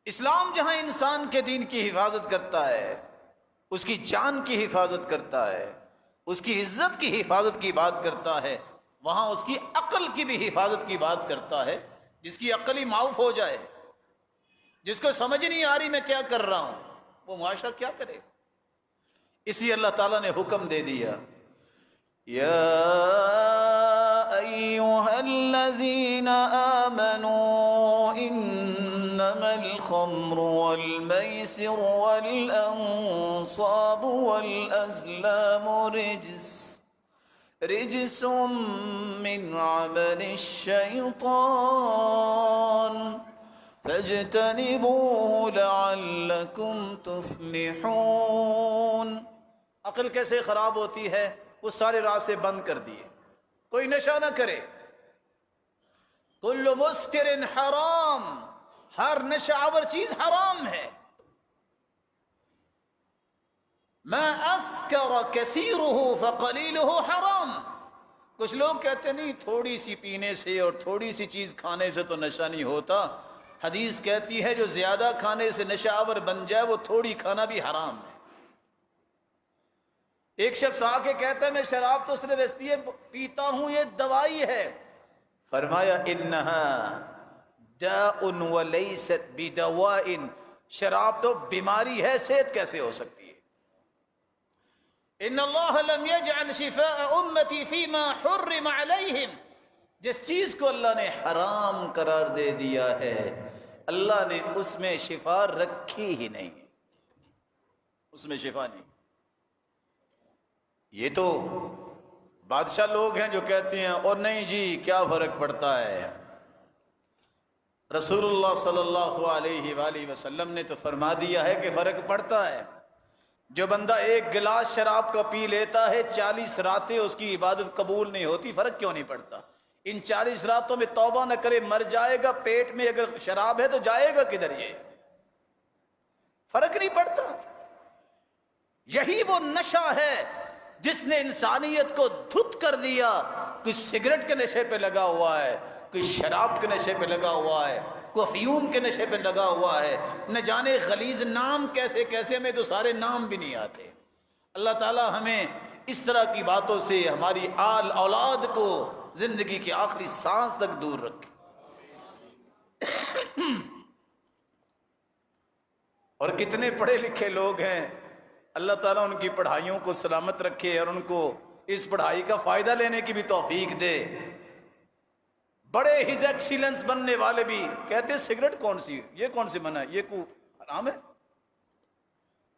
اسلام جہاں انسان کے دین کی حفاظت کرتا ہے، اس کی جان کی حفاظت کرتا ہے، اس کی عزت کی حفاظت کی بات کرتا ہے، وہاں اس کی عقل کی بھی حفاظت کی بات کرتا ہے۔ جس کی عقل ہی معاف ہو جائے، جس کو سمجھ نہیں آ رہی میں کیا کر رہا ہوں، وہ معاشرہ کیا کرے؟ اسی اللہ تعالیٰ نے حکم دے دیا، یا ایھا الذین آمنوا انما الخمر والمیسر والانصاب والازلام رجس من عمل الشیطان فاجتنبوه لعلکم تفلحون۔ عقل کیسے خراب ہوتی ہے؟ وہ سارے راستے بند کر دیے، کوئی نشہ نہ کرے، کل مسکر حرام، ہر نشہ آور چیز حرام ہے۔ ما اسکر کثیرہ فقلیلہ حرام۔ کچھ لوگ کہتے نہیں تھوڑی سی پینے سے اور تھوڑی سی چیز کھانے سے تو نشہ نہیں ہوتا۔ حدیث کہتی ہے جو زیادہ کھانے سے نشہ آور بن جائے وہ تھوڑی کھانا بھی حرام ہے۔ ایک شخص آ کے کہتا ہے میں شراب تو صرف اس لیے پیتا ہوں یہ دوائی ہے، فرمایا انہا داء ولیست بدواء، شراب تو بیماری ہے، صحت کیسے ہو سکتی ہے؟ ان اللہ لم یجعل شفاء امتی فیما حرم علیہم، جس چیز کو اللہ نے حرام قرار دے دیا ہے اللہ نے اس میں شفا رکھی ہی نہیں، اس میں شفا نہیں۔ یہ تو بادشاہ لوگ ہیں جو کہتے ہیں اور نہیں جی کیا فرق پڑتا ہے۔ رسول اللہ صلی اللہ علیہ وآلہ وسلم نے تو فرما دیا ہے کہ فرق پڑتا ہے۔ جو بندہ ایک گلاس شراب کا پی لیتا ہے 40 راتیں اس کی عبادت قبول نہیں ہوتی، فرق کیوں نہیں پڑتا؟ ان 40 راتوں میں توبہ نہ کرے مر جائے گا، پیٹ میں اگر شراب ہے تو جائے گا کدھر؟ یہ فرق نہیں پڑتا۔ یہی وہ نشہ ہے جس نے انسانیت کو دھت کر دیا۔ کوئی سگریٹ کے نشے پہ لگا ہوا ہے، کوئی شراب کے نشے پہ لگا ہوا ہے، کوئی افیون کے نشے پہ لگا ہوا ہے، نہ جانے غلیظ نام کیسے کیسے، میں تو سارے نام بھی نہیں آتے۔ اللہ تعالی ہمیں اس طرح کی باتوں سے ہماری آل اولاد کو زندگی کی آخری سانس تک دور رکھے۔ اور کتنے پڑھے لکھے لوگ ہیں، اللہ تعالیٰ ان کی پڑھائیوں کو سلامت رکھے اور ان کو اس پڑھائی کا فائدہ لینے کی بھی توفیق دے۔ بڑے ہز ایکسیلنس بننے والے بھی کہتے ہیں سگریٹ کون سی، یہ کون سی منع ہے، یہ کو حرام ہے۔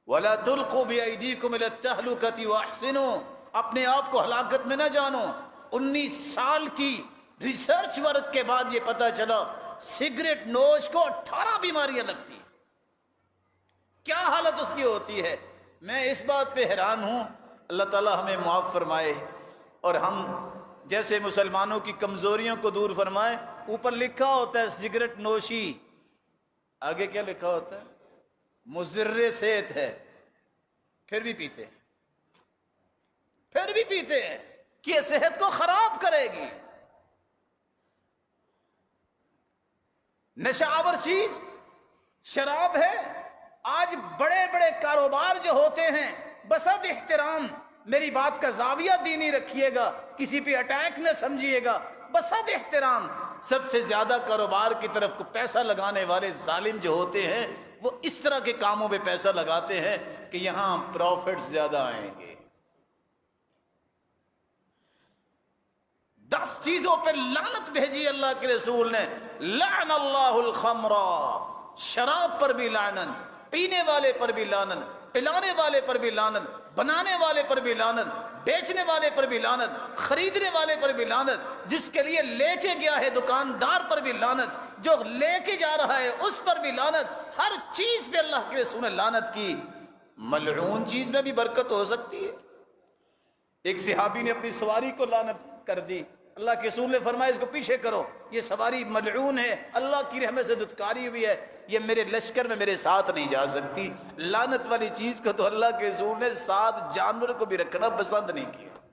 وَلَا تُلْقُوا بِأَيْدِيكُمْ إِلَى التَّهْلُكَةِ وَأَحْسِنُوا، اپنے آپ کو ہلاکت میں نہ جانو۔ 19 سال کی ریسرچ ورک کے بعد یہ پتہ چلا سگریٹ نوش کو 18 بیماریاں لگتی ہیں۔ کیا حالت اس کی ہوتی ہے؟ میں اس بات پہ حیران ہوں، اللہ تعالی ہمیں معاف فرمائے اور ہم جیسے مسلمانوں کی کمزوریوں کو دور فرمائے۔ اوپر لکھا ہوتا ہے سگریٹ نوشی، آگے کیا لکھا ہوتا ہے؟ مضر صحت ہے، پھر بھی پیتے ہیں، پھر بھی پیتے ہیں کہ یہ صحت کو خراب کرے گی۔ نشہ آور چیز شراب ہے۔ آج بڑے بڑے کاروبار جو ہوتے ہیں، بسد احترام، میری بات کا زاویہ دینی رکھیے گا، کسی پہ اٹیک نہ سمجھیے گا، بسد احترام سب سے زیادہ کاروبار کی طرف کو پیسہ لگانے والے ظالم جو ہوتے ہیں وہ اس طرح کے کاموں پہ پیسہ لگاتے ہیں کہ یہاں پروفٹ زیادہ آئیں گے۔ 10 چیزوں پہ لعنت بھیجی اللہ کے رسول نے، لعن اللہ الخمر، شراب پر بھی لعنت، پینے والے پر بھی لعنت، پلانے والے پر بھی لعنت، بنانے والے پر بھی لعنت، بیچنے والے پر بھی لعنت، خریدنے والے پر بھی لعنت، جس کے لیے لے کے گیا ہے دکاندار پر بھی لعنت، جو لے کے جا رہا ہے اس پر بھی لعنت۔ ہر چیز پہ اللہ کے رسول نے لعنت کی۔ ملعون چیز میں بھی برکت ہو سکتی ہے۔ ایک صحابی نے اپنی سواری کو لعنت کر دی، اللہ کے رسول نے فرمایا اس کو پیچھے کرو، یہ سواری ملعون ہے، اللہ کی رحمت سے دھتکاری ہوئی ہے، یہ میرے لشکر میں میرے ساتھ نہیں جا سکتی۔ لعنت والی چیز کو تو اللہ کے رسول نے ساتھ جانور کو بھی رکھنا پسند نہیں کیا۔